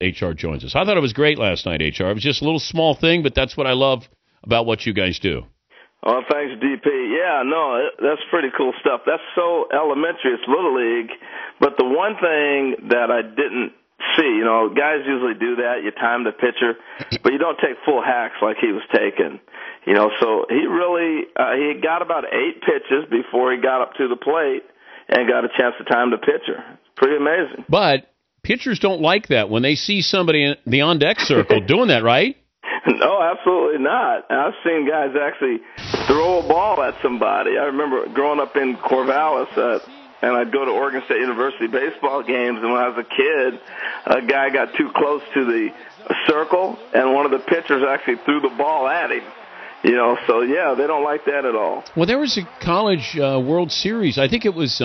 HR joins us. I thought it was great last night, HR. It was just a little small thing, but that's what I love about what you guys do. Oh, thanks, DP. Yeah, no, that's pretty cool stuff. That's so elementary. It's Little League. But the one thing that I didn't see, guys usually do that. You time the pitcher, but you don't take full hacks like he was taking. So he really he got about 8 pitches before he got up to the plate and got a chance to time the pitcher. It's pretty amazing. But pitchers don't like that when they see somebody in the on-deck circle doing that, right? No, absolutely not. I've seen guys actually throw a ball at somebody. I remember growing up in Corvallis, and I'd go to Oregon State University baseball games, and when I was a kid, a guy got too close to the circle, and one of the pitchers actually threw the ball at him. So, yeah, they don't like that at all. Well, there was a college World Series. I think it was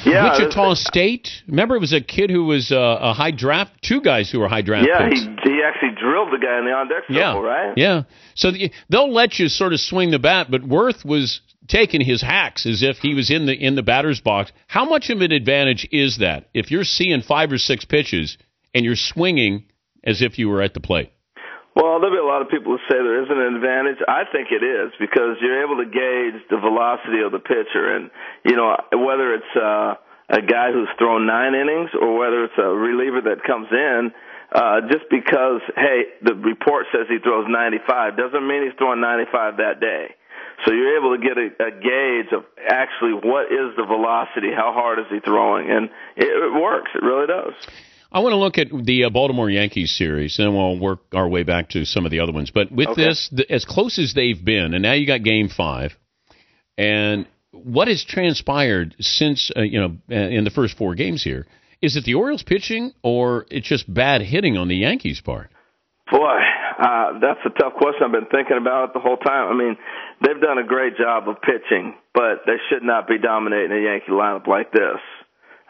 Wichita State. Remember, it was a kid who was a high draft, 2 guys who were high draft picks. He actually drilled the guy in the on-deck circle, right? Yeah. So they'll let you sort of swing the bat, but Worth was taking his hacks as if he was in the batter's box. How much of an advantage is that if you're seeing 5 or 6 pitches and you're swinging as if you were at the plate? Well, there'll be a lot of people who say there isn't an advantage. I think it is because you're able to gauge the velocity of the pitcher. And, whether it's a guy who's thrown 9 innings or whether it's a reliever that comes in, just because, hey, the report says he throws 95 doesn't mean he's throwing 95 that day. So you're able to get a gauge of actually what is the velocity, how hard is he throwing, and it works. It really does. I want to look at the Baltimore Yankees series, and then we'll work our way back to some of the other ones. But with this, as close as they've been, and now you got Game 5, and what has transpired since, in the first 4 games here, is it the Orioles pitching or it's just bad hitting on the Yankees' part? Boy, that's a tough question. I've been thinking about it the whole time. I mean, they've done a great job of pitching, but they should not be dominating a Yankee lineup like this.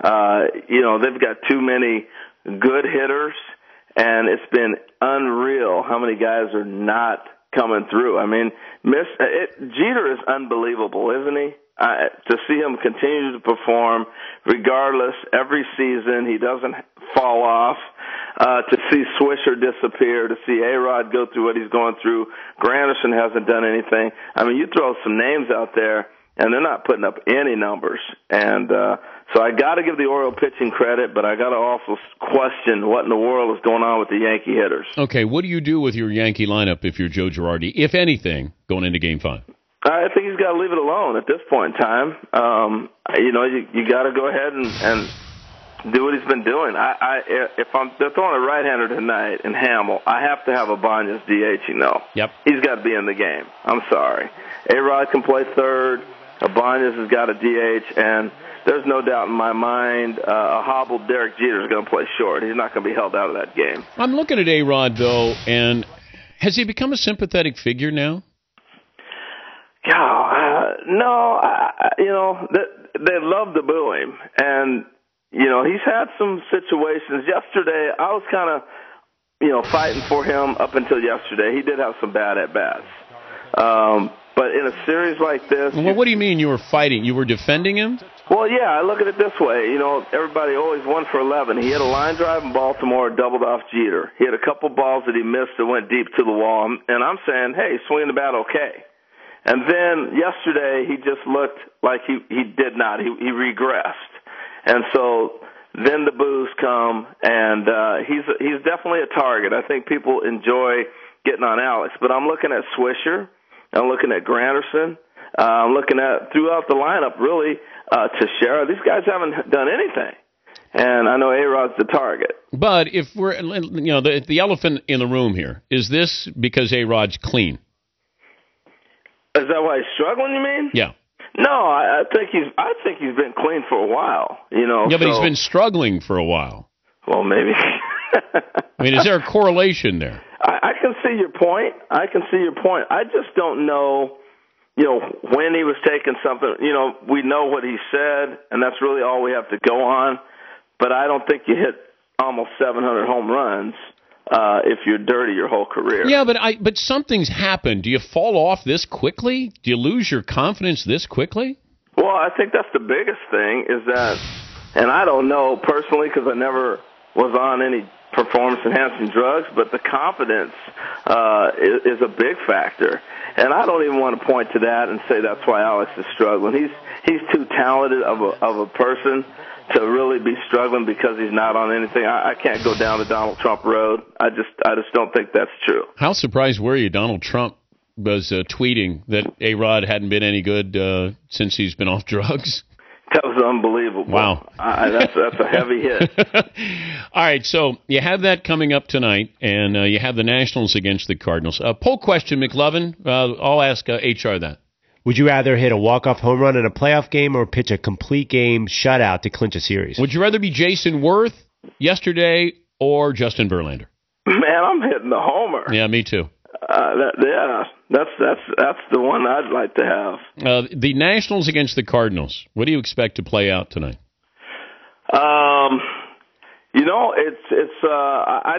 They've got too many good hitters, and it's been unreal how many guys are not coming through. I mean, Jeter is unbelievable, isn't he? To see him continue to perform regardless every season, he doesn't fall off. To see Swisher disappear, to see A-Rod go through what he's going through. Granderson hasn't done anything. I mean, you throw some names out there, and they're not putting up any numbers. And so I got to give the Oriole pitching credit, but I got to also question what in the world is going on with the Yankee hitters. Okay, what do you do with your Yankee lineup if you're Joe Girardi, if anything, going into Game 5? I think he's got to leave it alone at this point in time. You got to go ahead and do what he's been doing. If they're throwing a right-hander tonight in Hamill, I have to have Ibanez DHing though. Yep. He's got to be in the game. I'm sorry. A-Rod can play third. Ibanez has got a DH, and there's no doubt in my mind a hobbled Derek Jeter is going to play short. He's not going to be held out of that game. I'm looking at A-Rod, though, and has he become a sympathetic figure now? No, they love to boo him, and he's had some situations. Yesterday, I was kind of, fighting for him up until yesterday. He did have some bad at-bats. But in a series like this... Well, what do you mean you were fighting? You were defending him? Well, yeah, I look at it this way. Everybody always 1 for 11. He hit a line drive in Baltimore, doubled off Jeter. He had a couple balls that he missed that went deep to the wall. And I'm saying, hey, swinging the bat okay. And then yesterday, he just looked like he did not. He regressed. And so then the boos come, and he's definitely a target. I think people enjoy getting on Alex. But I'm looking at Swisher. I'm looking at Granderson. I'm looking at throughout the lineup, really, Teixeira. These guys haven't done anything. And I know A-Rod's the target. But if we're, the elephant in the room here, is this because A-Rod's clean? Is that why he's struggling, you mean? Yeah. No, I think he's been clean for a while, Yeah, but he's been struggling for a while. Well, maybe. I mean, is there a correlation there? I can see your point. I just don't know, when he was taking something. We know what he said, and that's really all we have to go on. But I don't think you hit almost 700 home runs if you're dirty your whole career. Yeah, but something's happened. Do you fall off this quickly? Do you lose your confidence this quickly? Well, I think that's the biggest thing is that, and I don't know personally because I never was on any performance-enhancing drugs, but the confidence is a big factor. And I don't even want to point to that and say that's why Alex is struggling. He's too talented of a person to really be struggling because he's not on anything. I can't go down the Donald Trump road. I just don't think that's true. How surprised were you Donald Trump was tweeting that A-Rod hadn't been any good since he's been off drugs? That was unbelievable. Wow. That's a heavy hit. All right, so you have that coming up tonight, and you have the Nationals against the Cardinals. Poll question, McLovin. I'll ask HR that. Would you rather hit a walk-off home run in a playoff game or pitch a complete game shutout to clinch a series? Would you rather be Jason Worth yesterday or Justin Verlander? Man, I'm hitting the homer. Yeah, me too. That's the one I'd like to have. The Nationals against the Cardinals. What do you expect to play out tonight? I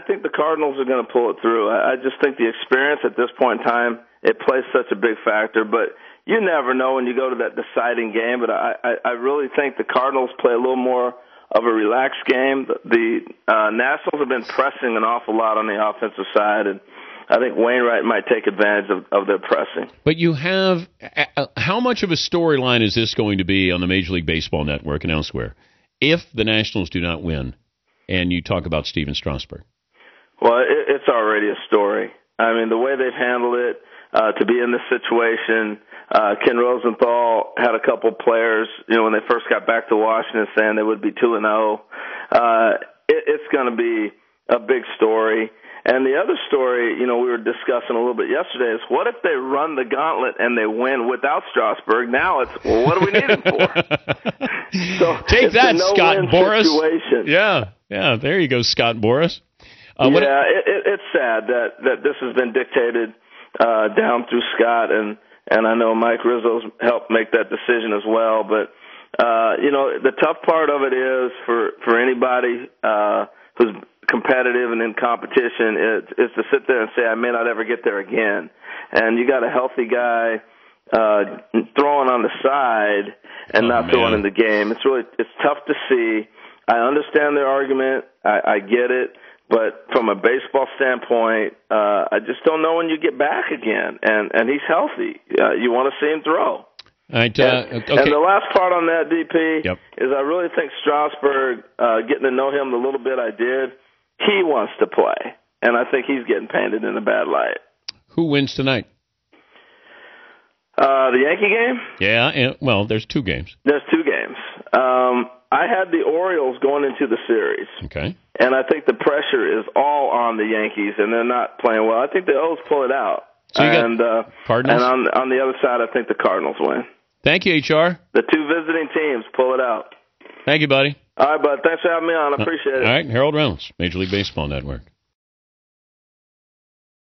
think the Cardinals are going to pull it through. I just think the experience at this point in time, it plays such a big factor. But you never know when you go to that deciding game. But I really think the Cardinals play a little more of a relaxed game. The Nationals have been pressing an awful lot on the offensive side, and I think Wainwright might take advantage of their pressing. But you have how much of a storyline is this going to be on the Major League Baseball Network and elsewhere if the Nationals do not win and you talk about Steven Strasburg? Well, it's already a story. I mean, the way they've handled it, to be in this situation, Ken Rosenthal had a couple players, when they first got back to Washington saying they would be 2-0. It's going to be a big story. And the other story, we were discussing a little bit yesterday, is what if they run the gauntlet and they win without Strasburg? Now it's, well, what do we need him for? So take that, Scott Boras. Situation. Yeah, there you go, Scott Boras. It's sad that this has been dictated down through Scott, and I know Mike Rizzo's helped make that decision as well. But the tough part of it is for anybody who's competitive and in competition is to sit there and say, I may not ever get there again. And you got a healthy guy throwing on the side and not throwing in the game. It's tough to see. I understand their argument. I get it. But from a baseball standpoint, I just don't know when you get back again. And he's healthy. You want to see him throw. Right, okay. And the last part on that, DP, is I really think Strasburg, getting to know him the little bit I did, he wants to play. And I think he's getting painted in a bad light. Who wins tonight? The Yankee game? Yeah, well, there's two games. There's two games. I had the Orioles going into the series. Okay. And I think the pressure is all on the Yankees, and they're not playing well. I think the O's pull it out. So you got Cardinals? And on the other side, I think the Cardinals win. Thank you, HR. The two visiting teams pull it out. Thank you, buddy. All right, bud. Thanks for having me on. I appreciate it. All right, Harold Reynolds, Major League Baseball Network.